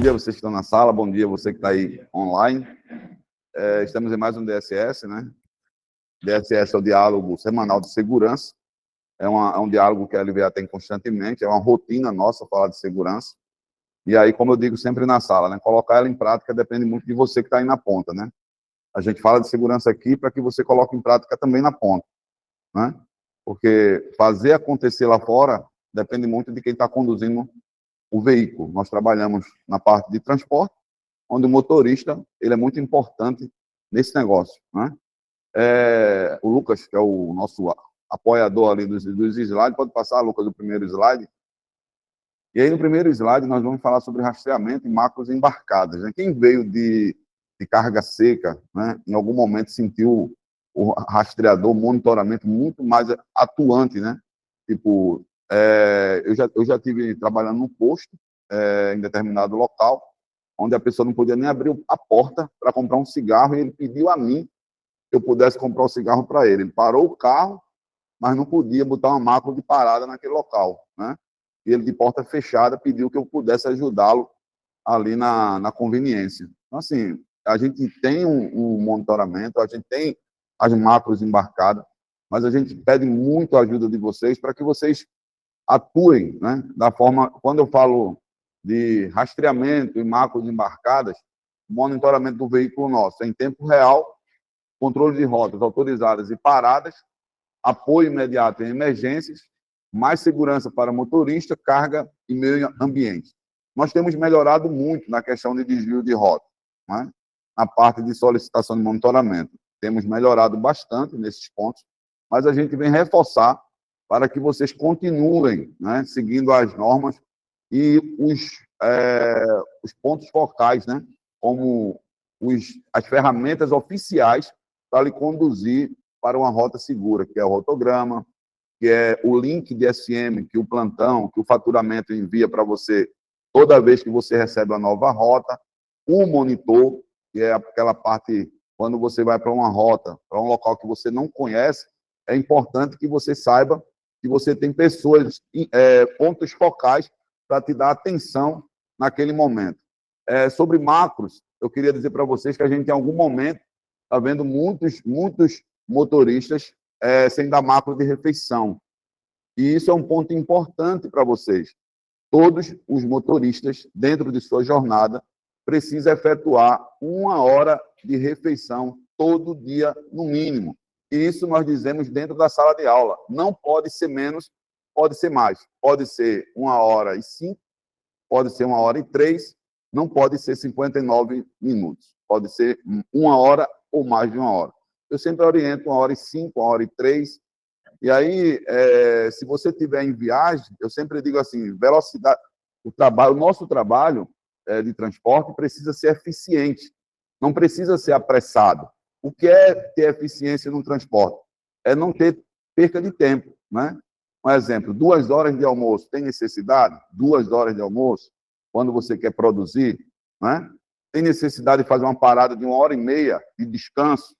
Bom dia vocês que estão na sala, bom dia você que está aí online. Estamos em mais um DSS, né? DSS é o diálogo semanal de segurança. É um diálogo que a LVA tem constantemente, é uma rotina nossa falar de segurança. E aí, como eu digo sempre na sala, né? Colocar ela em prática depende muito de você que está aí na ponta, né? A gente fala de segurança aqui para que você coloque em prática também na ponta, né? Porque fazer acontecer lá fora depende muito de quem está conduzindo o veículo. Nós trabalhamos na parte de transporte, onde o motorista ele é muito importante nesse negócio, né? O Lucas, que é o nosso apoiador ali dos slides, pode passar, Lucas, o primeiro slide. E aí, no primeiro slide, nós vamos falar sobre rastreamento e macros embarcadas, né? Quem veio de carga seca, né, em algum momento sentiu o rastreador, monitoramento muito mais atuante, né? Tipo, eu já tive trabalhando num posto, em determinado local, onde a pessoa não podia nem abrir a porta para comprar um cigarro, e ele pediu a mim que eu pudesse comprar o cigarro para ele. Ele parou o carro, mas não podia botar uma macro de parada naquele local, né? E ele, de porta fechada, pediu que eu pudesse ajudá-lo ali na conveniência. Então, assim, a gente tem um monitoramento, a gente tem as macros embarcadas, mas a gente pede muito a ajuda de vocês para que vocês atuem, né, da forma... Quando eu falo de rastreamento e macros embarcadas, monitoramento do veículo nosso em tempo real, controle de rotas autorizadas e paradas, apoio imediato em emergências, mais segurança para motorista, carga e meio ambiente. Nós temos melhorado muito na questão de desvio de rota, né? Na parte de solicitação de monitoramento. Temos melhorado bastante nesses pontos, mas a gente vem reforçar para que vocês continuem, né, seguindo as normas e os pontos focais, né, como as ferramentas oficiais para lhe conduzir para uma rota segura, que é o rotograma, que é o link de SM, que o plantão, que o faturamento envia para você toda vez que você recebe uma nova rota, o monitor, que é aquela parte, quando você vai para uma rota, para um local que você não conhece, é importante que você saiba que você tem pessoas, pontos focais para te dar atenção naquele momento. Sobre macros, eu queria dizer para vocês que a gente, em algum momento, está vendo muitos motoristas sem dar macro de refeição. E isso é um ponto importante para vocês. Todos os motoristas, dentro de sua jornada, precisam efetuar 1 hora de refeição todo dia, no mínimo. E isso nós dizemos dentro da sala de aula. Não pode ser menos, pode ser mais. Pode ser 1h05, pode ser 1h03, não pode ser 59 minutos. Pode ser 1 hora ou mais de 1 hora. Eu sempre oriento 1h05, 1h03. E aí, se você estiver em viagem, eu sempre digo assim, velocidade, o nosso trabalho de transporte precisa ser eficiente, não precisa ser apressado. O que é ter eficiência no transporte? É não ter perca de tempo, né? Um exemplo, 2 horas de almoço, tem necessidade? 2 horas de almoço, quando você quer produzir, né? Tem necessidade de fazer uma parada de 1h30 de descanso?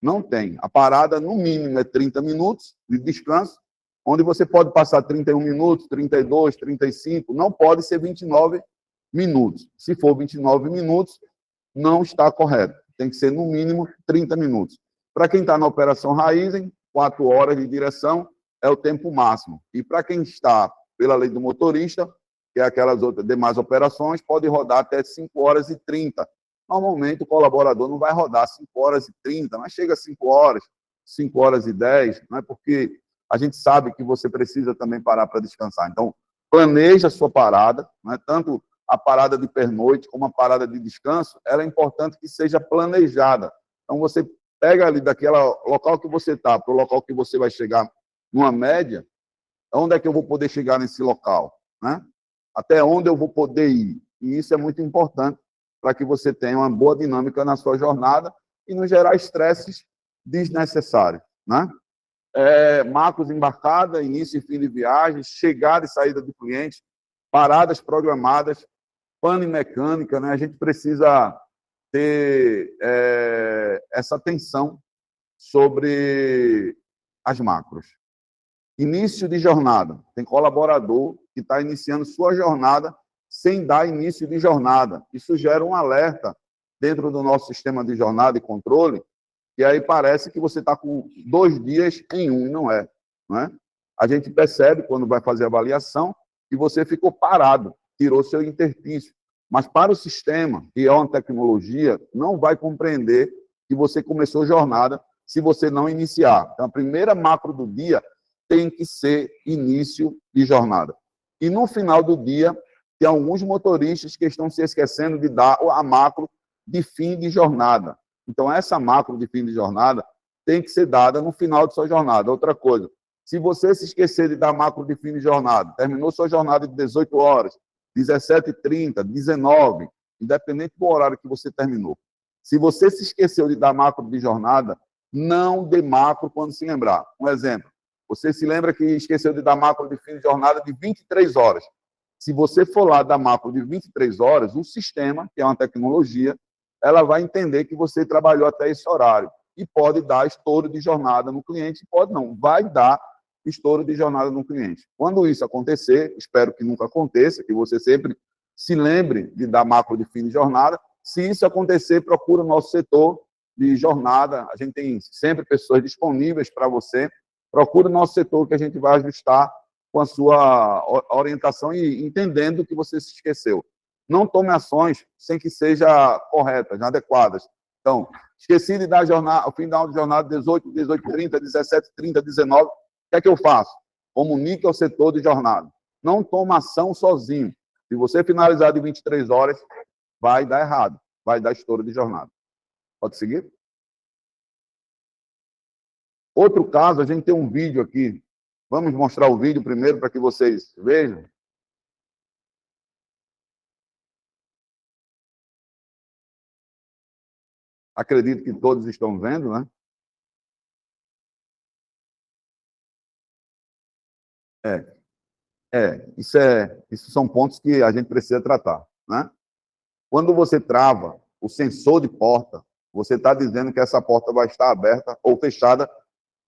Não tem. A parada, no mínimo, é 30 minutos de descanso, onde você pode passar 31 minutos, 32, 35, não pode ser 29 minutos. Se for 29 minutos, não está correto. Tem que ser, no mínimo, 30 minutos. Para quem está na operação Raizen, 4 horas de direção é o tempo máximo. E para quem está pela lei do motorista, que é aquelas outras demais operações, pode rodar até 5h30. Normalmente, o colaborador não vai rodar 5h30, mas chega a 5 horas, 5h10, não é? Porque a gente sabe que você precisa também parar para descansar. Então, planeja a sua parada, não é? Tanto a parada de pernoite como a parada de descanso, ela é importante que seja planejada. Então, você pega ali daquele local que você está para o local que você vai chegar numa média, onde é que eu vou poder chegar nesse local, né? Até onde eu vou poder ir. E isso é muito importante para que você tenha uma boa dinâmica na sua jornada e não gerar estresses desnecessários, né? Macros embarcada, início e fim de viagem, chegada e saída de clientes, paradas programadas, pane mecânica, né? A gente precisa ter essa atenção sobre as macros. Início de jornada. Tem colaborador que está iniciando sua jornada sem dar início de jornada. Isso gera um alerta dentro do nosso sistema de jornada e controle, e aí parece que você está com 2 dias em um, não é, não é? A gente percebe, quando vai fazer a avaliação, que você ficou parado, tirou seu interstício. Mas para o sistema, que é uma tecnologia, não vai compreender que você começou jornada se você não iniciar. Então, a primeira macro do dia tem que ser início de jornada. E no final do dia, tem alguns motoristas que estão se esquecendo de dar a macro de fim de jornada. Então, essa macro de fim de jornada tem que ser dada no final de sua jornada. Outra coisa, se você se esquecer de dar macro de fim de jornada, terminou sua jornada de 18 horas, 17h30, 19, independente do horário que você terminou. Se você se esqueceu de dar macro de jornada, não dê macro quando se lembrar. Um exemplo, você se lembra que esqueceu de dar macro de fim de jornada de 23 horas. Se você for lá dar macro de 23 horas, o sistema, que é uma tecnologia, ela vai entender que você trabalhou até esse horário e pode dar estouro de jornada no cliente, pode não, vai dar estouro de jornada no cliente. Quando isso acontecer, espero que nunca aconteça, que você sempre se lembre de dar macro de fim de jornada. Se isso acontecer, procura o nosso setor de jornada, a gente tem sempre pessoas disponíveis para você, procura o nosso setor que a gente vai ajustar com a sua orientação e entendendo que você se esqueceu. Não tome ações sem que sejam corretas, adequadas. Então, esqueci de dar o final de jornada 18, 18h30, 17h30, 19h. O que é que eu faço? Comunique ao setor de jornada. Não toma ação sozinho. Se você finalizar de 23 horas, vai dar errado. Vai dar estouro de jornada. Pode seguir? Outro caso, a gente tem um vídeo aqui. Vamos mostrar o vídeo primeiro para que vocês vejam. Acredito que todos estão vendo, né? Isso são pontos que a gente precisa tratar, né? Quando você trava o sensor de porta, você está dizendo que essa porta vai estar aberta ou fechada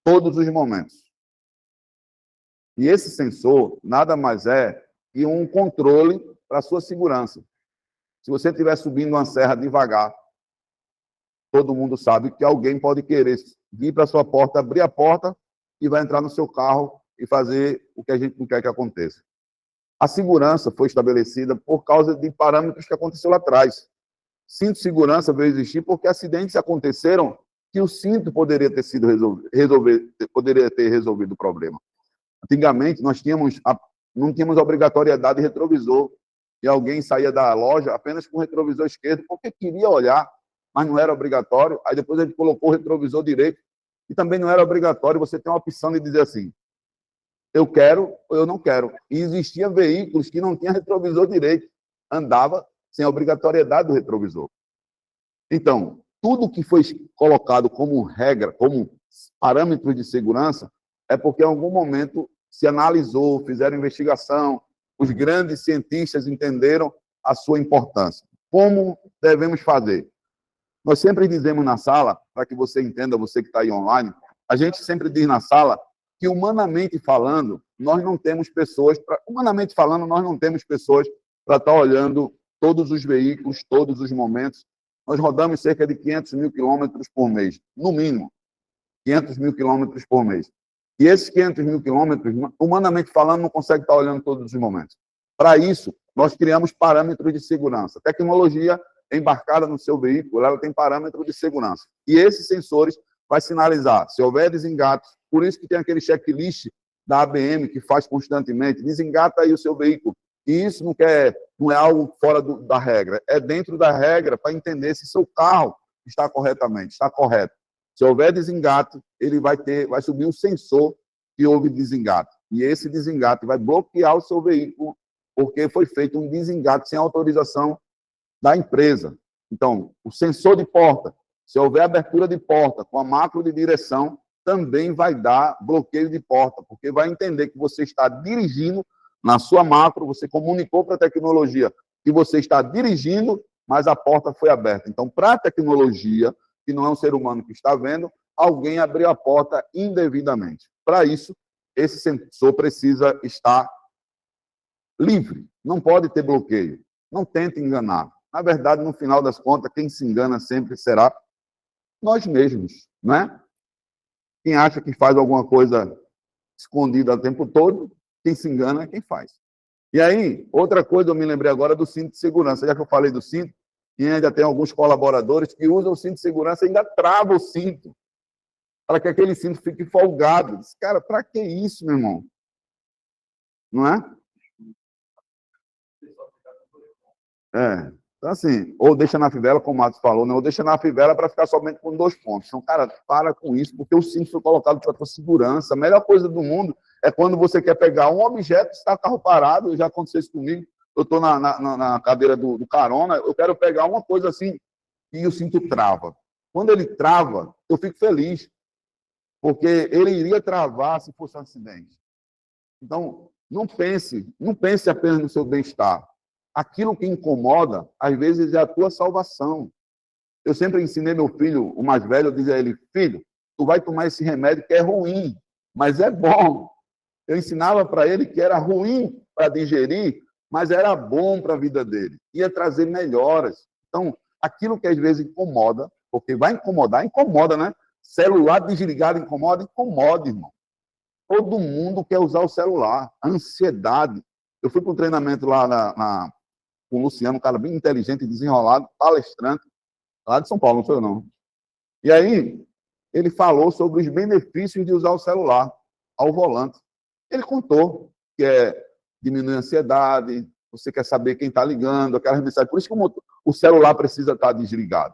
todos os momentos. E esse sensor nada mais é que um controle para a sua segurança. Se você estiver subindo uma serra devagar, todo mundo sabe que alguém pode querer vir para a sua porta, abrir a porta e vai entrar no seu carro e fazer o que a gente não quer que aconteça. A segurança foi estabelecida por causa de parâmetros que aconteceu lá atrás. Cinto de segurança veio existir porque acidentes aconteceram que o cinto poderia ter sido poderia ter resolvido o problema. Antigamente, não tínhamos obrigatoriedade de retrovisor, e alguém saía da loja apenas com o retrovisor esquerdo porque queria olhar, mas não era obrigatório. Aí depois a gente colocou o retrovisor direito, e também não era obrigatório. Você tem a opção de dizer assim, eu quero ou eu não quero. E existiam veículos que não tinham retrovisor direito, andava sem obrigatoriedade do retrovisor. Então, tudo que foi colocado como regra, como parâmetros de segurança, é porque em algum momento se analisou, fizeram investigação, os grandes cientistas entenderam a sua importância. Como devemos fazer? Nós sempre dizemos na sala, para que você entenda, você que está aí online, a gente sempre diz na sala que, humanamente falando, nós não temos pessoas para estar olhando todos os veículos, todos os momentos. Nós rodamos cerca de 500 mil quilômetros por mês, no mínimo, 500 mil quilômetros por mês. E esses 500 mil quilômetros, humanamente falando, não consegue estar olhando todos os momentos. Para isso, nós criamos parâmetros de segurança. Tecnologia embarcada no seu veículo, ela tem parâmetros de segurança. E esses sensores vai sinalizar se houver desengates. Por isso que tem aquele checklist da ABM que faz constantemente, desengata aí o seu veículo. E isso não é algo fora da regra, é dentro da regra para entender se seu carro está corretamente, está correto. Se houver desengate, ele vai subir o sensor que houve desengate. E esse desengate vai bloquear o seu veículo, porque foi feito um desengate sem autorização da empresa. Então, o sensor de porta, se houver abertura de porta com a macro de direção, também vai dar bloqueio de porta, porque vai entender que você está dirigindo na sua macro, você comunicou para a tecnologia que você está dirigindo, mas a porta foi aberta. Então, para a tecnologia, que não é um ser humano que está vendo, alguém abriu a porta indevidamente. Para isso, esse sensor precisa estar livre, não pode ter bloqueio. Não tente enganar. Na verdade, no final das contas, quem se engana sempre será nós mesmos, não é? Quem acha que faz alguma coisa escondida o tempo todo, quem se engana é quem faz. E aí, outra coisa, eu me lembrei agora do cinto de segurança. Já que eu falei do cinto, e ainda tem alguns colaboradores que usam o cinto de segurança e ainda travam o cinto, para que aquele cinto fique folgado. Cara, para que isso, meu irmão? Não é? É. Então, assim, ou deixa na fivela, como o Matos falou, né? Ou deixa na fivela para ficar somente com 2 pontos. Então, cara, para com isso, porque o cinto foi colocado para a tua segurança. A melhor coisa do mundo é quando você quer pegar um objeto, está o carro parado, já aconteceu isso comigo, eu estou na cadeira do carona, eu quero pegar uma coisa assim, e o cinto trava. Quando ele trava, eu fico feliz, porque ele iria travar se fosse um acidente. Então, não pense apenas no seu bem-estar. Aquilo que incomoda, às vezes, é a tua salvação. Eu sempre ensinei meu filho, o mais velho, eu dizia a ele, filho, tu vai tomar esse remédio que é ruim, mas é bom. Eu ensinava para ele que era ruim para digerir, mas era bom para a vida dele. Ia trazer melhoras. Então, aquilo que às vezes incomoda, porque vai incomodar, incomoda, né? Celular desligado incomoda, incomoda, irmão. Todo mundo quer usar o celular. Ansiedade. Eu fui para um treinamento lá com o Luciano, um cara bem inteligente, desenrolado, palestrante, lá de São Paulo, não foi eu não. E aí, ele falou sobre os benefícios de usar o celular ao volante. Ele contou que diminui a ansiedade, você quer saber quem está ligando, aquelas mensagens. Por isso que o celular precisa estar desligado.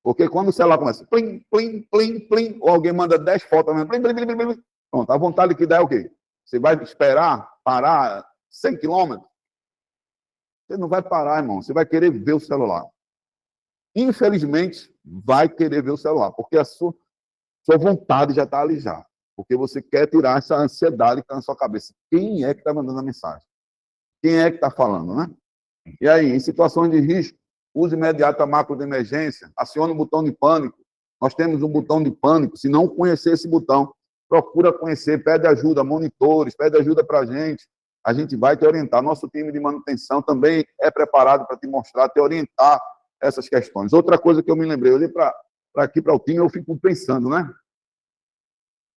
Porque quando o celular começa, plim, plim, plim, plim, ou alguém manda 10 fotos, plim, plim, plim, plim, plim, pronto, a vontade que dá é o quê? Você vai esperar, parar 100 quilômetros? Você não vai parar, irmão. Você vai querer ver o celular. Infelizmente, vai querer ver o celular, porque a sua vontade já está ali já. Porque você quer tirar essa ansiedade que está na sua cabeça. Quem é que está mandando a mensagem? Quem é que está falando, né? E aí, em situações de risco, use imediato a macro de emergência, acione o botão de pânico. Nós temos um botão de pânico. Se não conhecer esse botão, procura conhecer, pede ajuda, monitores, pede ajuda para a gente vai te orientar. Nosso time de manutenção também é preparado para te mostrar, te orientar essas questões. Outra coisa que eu me lembrei, eu olhei para aqui, para o time, eu fico pensando, né?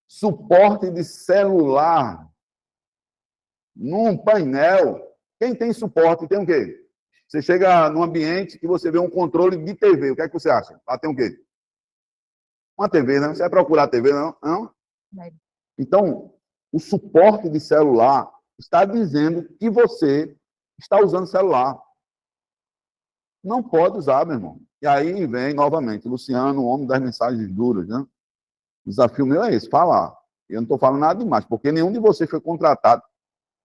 Suporte de celular num painel. Quem tem suporte tem o quê? Você chega num ambiente que você vê um controle de TV. O que é que você acha? Lá tem o quê? Uma TV, né? Você vai procurar TV, não? Não? Então, o suporte de celular está dizendo que você está usando celular. Não pode usar, meu irmão. E aí vem, novamente, Luciano, o homem das mensagens duras, né? O desafio meu é esse, falar. Eu não estou falando nada demais, porque nenhum de vocês foi contratado,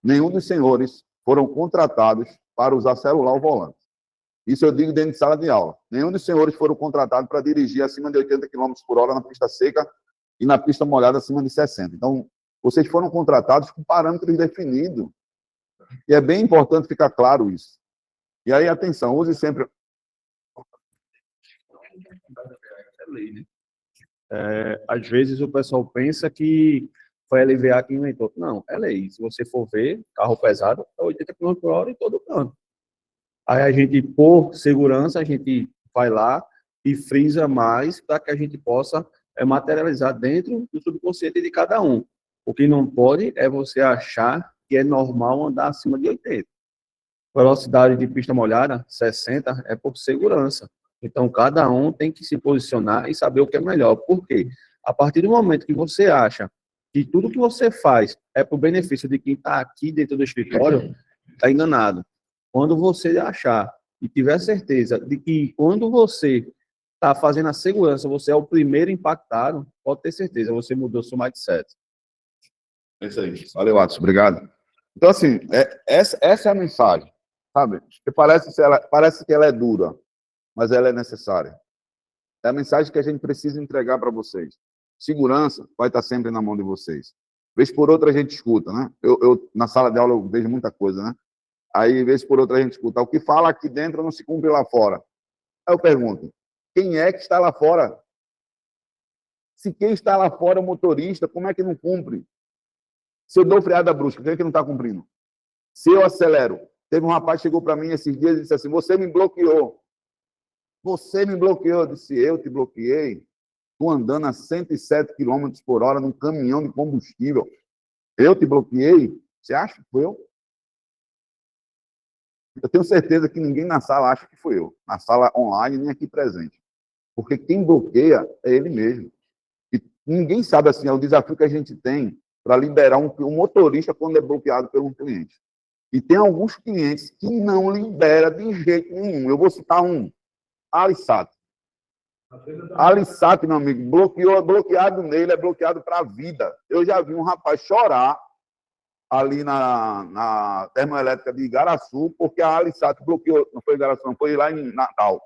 nenhum dos senhores foram contratados para usar celular ao volante. Isso eu digo dentro de sala de aula. Nenhum dos senhores foram contratados para dirigir acima de 80 km por hora na pista seca e na pista molhada acima de 60. Então, vocês foram contratados com parâmetros definidos. E é bem importante ficar claro isso. E aí, atenção, use sempre... Às vezes o pessoal pensa que foi a LVA que inventou. Não, é lei. Se você for ver, carro pesado é 80 km por hora em todo canto. Aí a gente, por segurança, a gente vai lá e frisa mais para que a gente possa materializar dentro do subconsciente de cada um. O que não pode é você achar que é normal andar acima de 80. Velocidade de pista molhada, 60, é por segurança. Então, cada um tem que se posicionar e saber o que é melhor. Por quê? A partir do momento que você acha que tudo que você faz é para o benefício de quem está aqui dentro do escritório, está enganado. Quando você achar e tiver certeza de que quando você está fazendo a segurança, você é o primeiro impactado, pode ter certeza, você mudou seu mindset. É isso aí. Valeu, Atos. Obrigado. Então, assim, essa é a mensagem, sabe? Porque parece que ela é dura, mas ela é necessária. É a mensagem que a gente precisa entregar para vocês. Segurança vai estar sempre na mão de vocês. Vez por outra a gente escuta, né? Na sala de aula eu vejo muita coisa, né? Aí, vez por outra a gente escuta. O que fala aqui dentro não se cumpre lá fora. Aí eu pergunto, quem é que está lá fora? Se quem está lá fora é o motorista, como é que não cumpre? Se eu dou freada brusca, quem é que não está cumprindo? Se eu acelero, Teve um rapaz que chegou para mim esses dias e disse assim, você me bloqueou. Você me bloqueou. Eu disse, eu te bloqueei. Estou andando a 107 km por hora num caminhão de combustível. Eu te bloqueei? Você acha que foi eu? Eu tenho certeza que ninguém na sala acha que foi eu. Na sala online, nem aqui presente. Porque quem bloqueia é ele mesmo. E ninguém sabe, assim, é o desafio que a gente tem para liberar um motorista quando é bloqueado por um cliente. E tem alguns clientes que não libera de jeito nenhum. Eu vou citar um. Alisat. Alisat, meu amigo, bloqueado nele, é bloqueado para a vida. Eu já vi um rapaz chorar ali na termoelétrica de Igaraçu, porque a Alisat bloqueou, não foi Igaraçu, não, foi lá em Natal,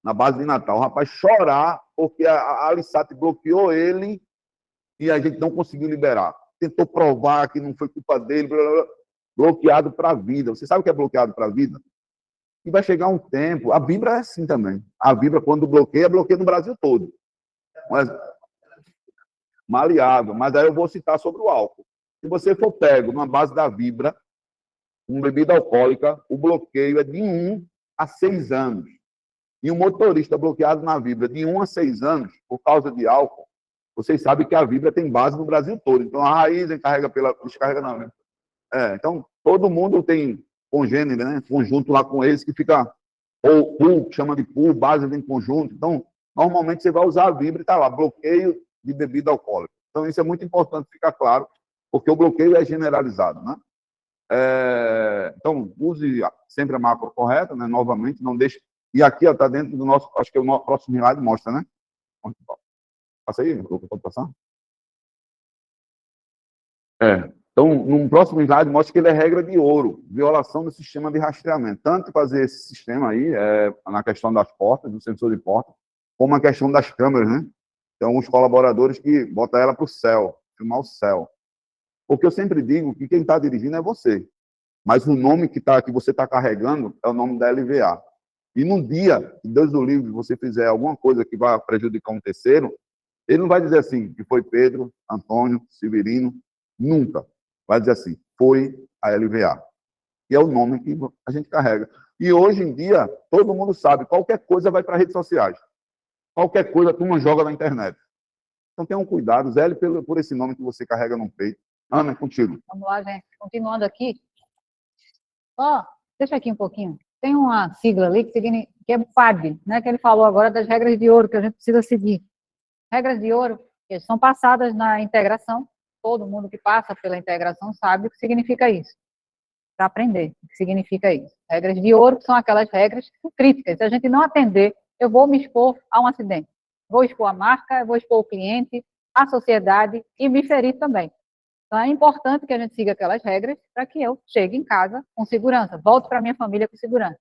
na base de Natal. O rapaz chorar porque a Alisat bloqueou ele e a gente não conseguiu liberar. Tentou provar que não foi culpa dele, blá, blá, blá. Bloqueado para a vida. Você sabe o que é bloqueado para a vida? E vai chegar um tempo, a Vibra é assim também. A Vibra, quando bloqueia no Brasil todo. Mas, maleável. Mas aí eu vou citar sobre o álcool. Se você for pego na base da Vibra, com bebida alcoólica, o bloqueio é de 1 a 6 anos. E um motorista bloqueado na Vibra de 1 a 6 anos, por causa de álcool, vocês sabem que a Vibra tem base no Brasil todo. Então, a raiz encarrega pela... Descarrega não, né? Então, todo mundo tem congênero, né? Conjunto lá com eles que fica... Ou pool, que chama de pool, base em conjunto. Então, normalmente você vai usar a Vibra e está lá, bloqueio de bebida alcoólica. Então, isso é muito importante ficar claro, porque o bloqueio é generalizado, né? Então, use sempre a macro correta, né? Novamente, não deixe... E aqui está dentro do nosso... Acho que o próximo slide mostra, né? Passa aí, pode passar? Então, no próximo slide, mostra que ele é regra de ouro, violação do sistema de rastreamento. Tanto fazer esse sistema aí, na questão das portas, do sensor de porta, como a questão das câmeras, né? Tem alguns colaboradores que botam ela para o céu, filmar o céu. Porque eu sempre digo que quem está dirigindo é você. Mas o nome que você está carregando é o nome da LVA. E num dia, que Deus o livre, você fizer alguma coisa que vai prejudicar um terceiro, ele não vai dizer assim, que foi Pedro, Antônio, Severino, nunca. Vai dizer assim, foi a LVA. E é o nome que a gente carrega. E hoje em dia, todo mundo sabe, qualquer coisa vai para redes sociais. Qualquer coisa, a turma joga na internet. Então tenham cuidado, zele por esse nome que você carrega no peito. Ana, contigo. Vamos lá, gente. Continuando aqui. Deixa aqui um pouquinho. Tem uma sigla ali que é PAD, né? Que ele falou agora das regras de ouro que a gente precisa seguir. Regras de ouro que são passadas na integração. Todo mundo que passa pela integração sabe o que significa isso. Para aprender o que significa isso. Regras de ouro são aquelas regras que são críticas. Se a gente não atender, eu vou me expor a um acidente. Vou expor a marca, vou expor o cliente, a sociedade e me ferir também. Então, é importante que a gente siga aquelas regras para que eu chegue em casa com segurança, volte para a minha família com segurança.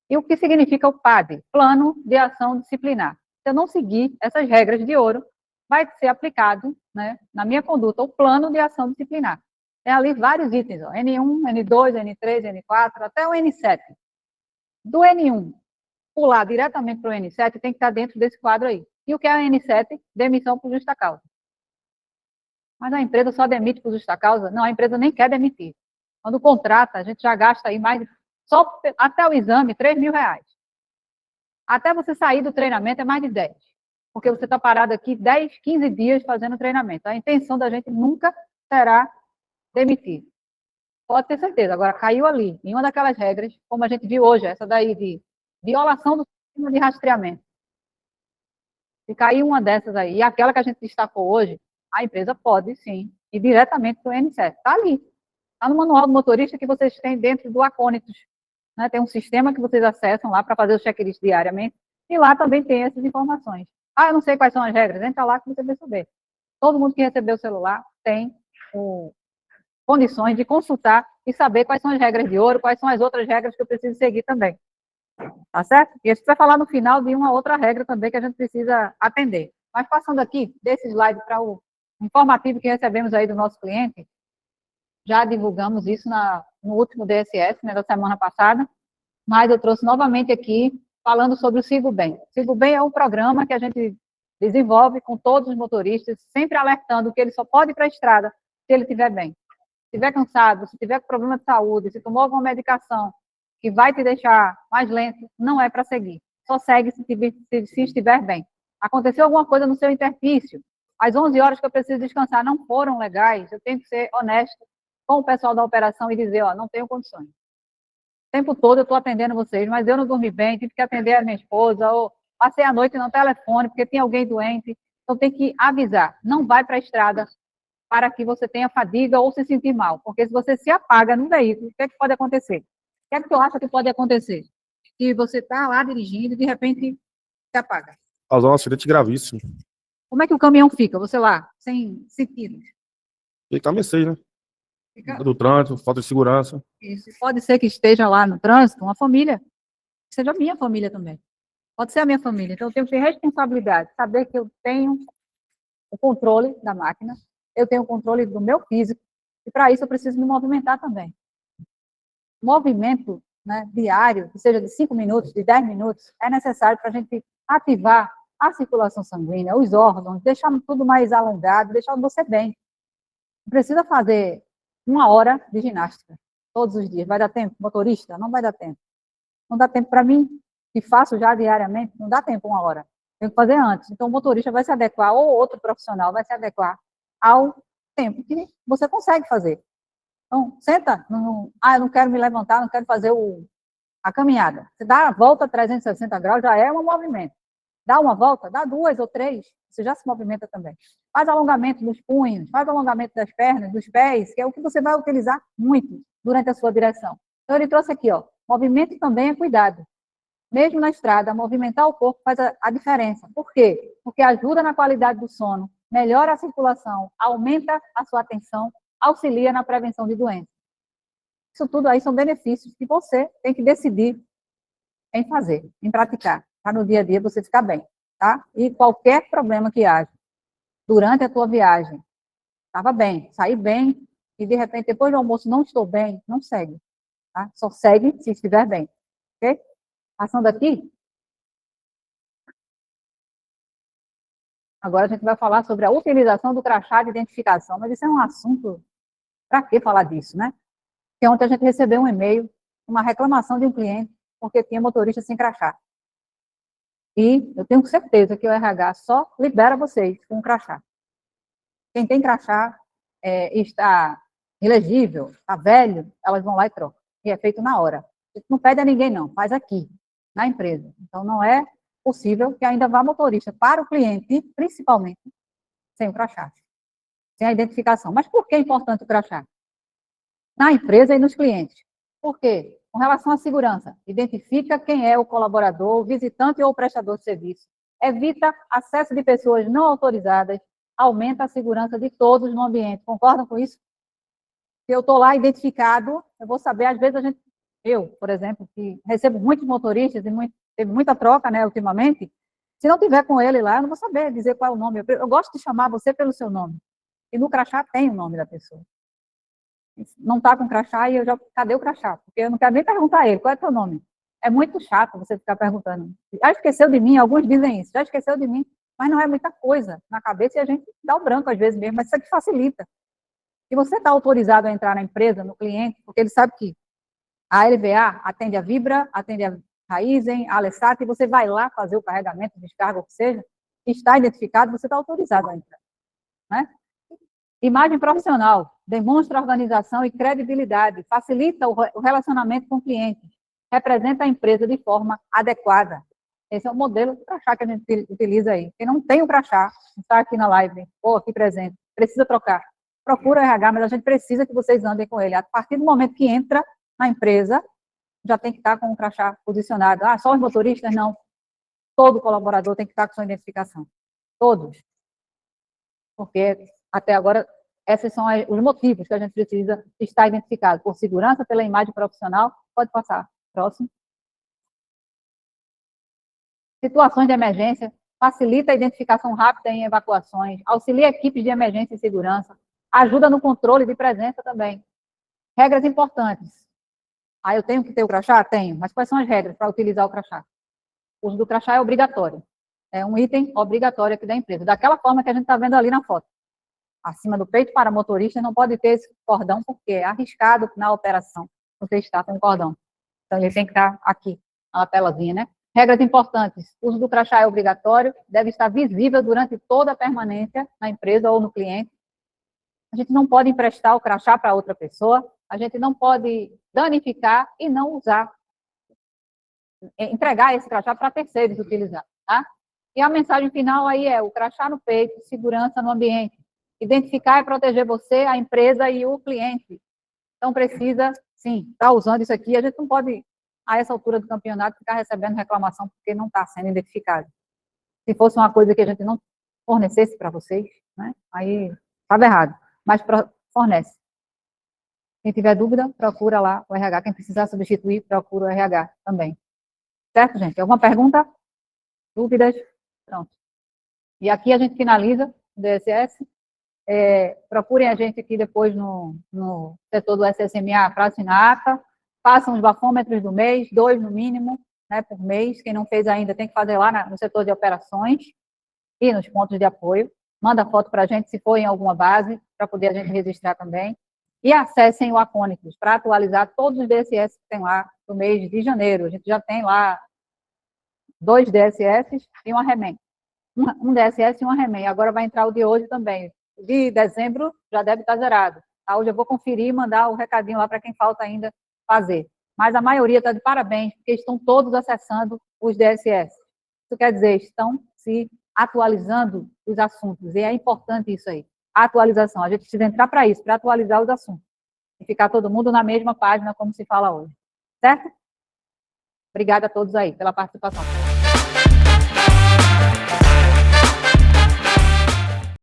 E o que significa o PAD? Plano de Ação Disciplinar. Se eu não seguir essas regras de ouro, vai ser aplicado, né, na minha conduta o Plano de Ação Disciplinar. Tem ali vários itens, ó, N1, N2, N3, N4, até o N7. Do N1 pular diretamente para o N7, tem que estar dentro desse quadro aí. E o que é a N7? Demissão por justa causa. Mas a empresa só demite por justa causa? Não, a empresa nem quer demitir. Quando contrata, a gente já gasta aí só até o exame, R$3.000. Até você sair do treinamento é mais de 10. Porque você está parado aqui 10, 15 dias fazendo treinamento. A intenção da gente nunca será demitir. Pode ter certeza. Agora, caiu ali, em uma daquelas regras, como a gente viu hoje, essa daí de violação do sistema de rastreamento. Se cair uma dessas aí, e aquela que a gente destacou hoje, a empresa pode, sim, ir diretamente para o N7. Está ali. Está no manual do motorista que vocês têm dentro do Acônitos. Né? Tem um sistema que vocês acessam lá para fazer o checklist diariamente, e lá também tem essas informações. Eu não sei quais são as regras. Entra lá que você vai saber. Todo mundo que recebeu o celular tem condições de consultar e saber quais são as regras de ouro, quais são as outras regras que eu preciso seguir também. Tá certo? E a gente vai falar no final de uma outra regra também que a gente precisa atender. Mas passando aqui, desse slide para o informativo que recebemos aí do nosso cliente, já divulgamos isso no último DSS, né, da semana passada, mas eu trouxe novamente aqui, falando sobre o Sigo Bem. O Sigo Bem é um programa que a gente desenvolve com todos os motoristas, sempre alertando que ele só pode ir para a estrada se ele estiver bem. estiver cansado, se tiver problema de saúde, se tomou alguma medicação que vai te deixar mais lento, não é para seguir. Só segue se estiver bem. Aconteceu alguma coisa no seu interstício, as 11 horas que eu preciso descansar não foram legais, eu tenho que ser honesto com o pessoal da operação e dizer, ó, não tenho condições. O tempo todo eu estou atendendo vocês, mas eu não dormi bem, tive que atender a minha esposa, ou passei a noite no telefone porque tem alguém doente. Então tem que avisar, não vai para a estrada para que você tenha fadiga ou se sentir mal, porque se você se apaga no veículo, o que é que pode acontecer? O que é que tu acha que pode acontecer? Que você está lá dirigindo e de repente se apaga. Causar um acidente gravíssimo. Como é que o caminhão fica? Você lá, sem sentido. Fica a mercê, né? Fica... Do trânsito, falta de segurança. Isso. Pode ser que esteja lá no trânsito uma família, que seja a minha família também. Pode ser a minha família. Então, eu tenho que ter responsabilidade, saber que eu tenho o controle da máquina, eu tenho o controle do meu físico, e para isso eu preciso me movimentar também. Movimento, né, diário, que seja de 5 minutos, de 10 minutos, é necessário para a gente ativar a circulação sanguínea, os órgãos, deixar tudo mais alongado, deixar você bem. Não precisa fazer 1 hora de ginástica todos os dias. Vai dar tempo? Motorista? Não vai dar tempo. Não dá tempo para mim, que faço já diariamente, não dá tempo 1 hora. Tenho que fazer antes. Então, o motorista vai se adequar, ou outro profissional vai se adequar ao tempo que você consegue fazer. Então, senta, eu não quero me levantar, não quero fazer a caminhada. Você dá a volta 360 graus, já é um movimento. Dá uma volta, dá 2 ou 3, você já se movimenta também. Faz alongamento dos punhos, faz alongamento das pernas, dos pés, que é o que você vai utilizar muito durante a sua direção. Então, ele trouxe aqui, ó, movimento também é cuidado. Mesmo na estrada, movimentar o corpo faz a diferença. Por quê? Porque ajuda na qualidade do sono, melhora a circulação, aumenta a sua atenção, auxilia na prevenção de doenças. Isso tudo aí são benefícios que você tem que decidir em fazer, em praticar, para no dia a dia você ficar bem, tá? E qualquer problema que haja durante a tua viagem, estava bem, saí bem, e de repente depois do almoço não estou bem, não segue, tá? Só segue se estiver bem, ok? Passando aqui. Agora a gente vai falar sobre a utilização do crachá de identificação, mas isso é um assunto, para que falar disso, né? Porque ontem a gente recebeu um e-mail, uma reclamação de um cliente, porque tinha motorista sem crachá. E eu tenho certeza que o RH só libera vocês com um crachá. Quem tem crachá está ilegível, está velho, elas vão lá e trocam. E é feito na hora. A gente não pede a ninguém, não, faz aqui, na empresa. Então, não é possível que ainda vá motorista para o cliente, principalmente, sem o crachá, sem a identificação. Mas por que é importante o crachá? Na empresa e nos clientes. Por quê? Com relação à segurança, identifica quem é o colaborador, o visitante ou o prestador de serviço, evita acesso de pessoas não autorizadas, aumenta a segurança de todos no ambiente. Concordam com isso? Se eu estou lá identificado, eu vou saber, às vezes eu, por exemplo, que recebo muitos motoristas e teve muita troca, né, ultimamente, se não tiver com ele lá, eu não vou saber dizer qual é o nome. Eu gosto de chamar você pelo seu nome. E no crachá tem o nome da pessoa. Não está com crachá e eu já, cadê o crachá? Porque eu não quero nem perguntar a ele, qual é o teu nome? É muito chato você ficar perguntando. Já esqueceu de mim? Alguns dizem isso, já esqueceu de mim, mas não é muita coisa na cabeça e a gente dá o branco às vezes mesmo, mas isso aqui facilita. Se você está autorizado a entrar na empresa, no cliente, porque ele sabe que a LVA atende a Vibra, atende a Raizen, a Alessat, e você vai lá fazer o carregamento, descarga, o que seja, está identificado, você está autorizado a entrar, né? Imagem profissional, demonstra organização e credibilidade, facilita o relacionamento com o cliente, representa a empresa de forma adequada. Esse é o modelo de crachá que a gente utiliza aí. Quem não tem o crachá, está aqui na live, ou aqui presente, precisa trocar. Procura o RH, mas a gente precisa que vocês andem com ele. A partir do momento que entra na empresa, já tem que estar com o crachá posicionado. Ah, só os motoristas? Não. Todo colaborador tem que estar com sua identificação. Todos. Porque até agora, esses são os motivos que a gente precisa estar identificado. Por segurança, pela imagem profissional. Pode passar. Próximo. Situações de emergência. Facilita a identificação rápida em evacuações. Auxilia equipes de emergência e segurança. Ajuda no controle de presença também. Regras importantes. Ah, eu tenho que ter o crachá? Tenho. Mas quais são as regras para utilizar o crachá? O uso do crachá é obrigatório. É um item obrigatório aqui da empresa. Daquela forma que a gente está vendo ali na foto. acima do peito para motorista, não pode ter esse cordão, porque é arriscado na operação você estar com o cordão. Então, ele tem que estar aqui, na lapelazinha, né? Regras importantes. O uso do crachá é obrigatório, deve estar visível durante toda a permanência na empresa ou no cliente. A gente não pode emprestar o crachá para outra pessoa, a gente não pode danificar e não usar, entregar esse crachá para terceiros utilizar, tá? E a mensagem final aí é o crachá no peito, segurança no ambiente. Identificar e proteger você, a empresa e o cliente. Então, precisa, sim, estar usando isso aqui. A gente não pode, a essa altura do campeonato, ficar recebendo reclamação porque não está sendo identificado. Se fosse uma coisa que a gente não fornecesse para vocês, né, aí estava errado. Mas fornece. Quem tiver dúvida, procura lá o RH. Quem precisar substituir, procura o RH também. Certo, gente? Alguma pergunta? Dúvidas? Pronto. E aqui a gente finaliza o DSS. Procurem a gente aqui depois no setor do SSMA para assinar a ata. Façam os bafômetros do mês, 2 no mínimo, né, por mês. Quem não fez ainda tem que fazer lá no setor de operações e nos pontos de apoio. Manda foto para a gente se for em alguma base, para poder a gente registrar também. E acessem o Acônicos para atualizar todos os DSS que tem lá no mês de janeiro. A gente já tem lá 2 DSS e uma REMEM. Um DSS e uma REMEM. Agora vai entrar o de hoje também. De dezembro já deve estar zerado. Tá? Hoje eu vou conferir e mandar o recadinho lá para quem falta ainda fazer. Mas a maioria está de parabéns, porque estão todos acessando os DSS. Isso quer dizer, estão se atualizando os assuntos. E é importante isso aí. A atualização. A gente precisa entrar para isso, para atualizar os assuntos. E ficar todo mundo na mesma página, como se fala hoje. Certo? Obrigada a todos aí pela participação.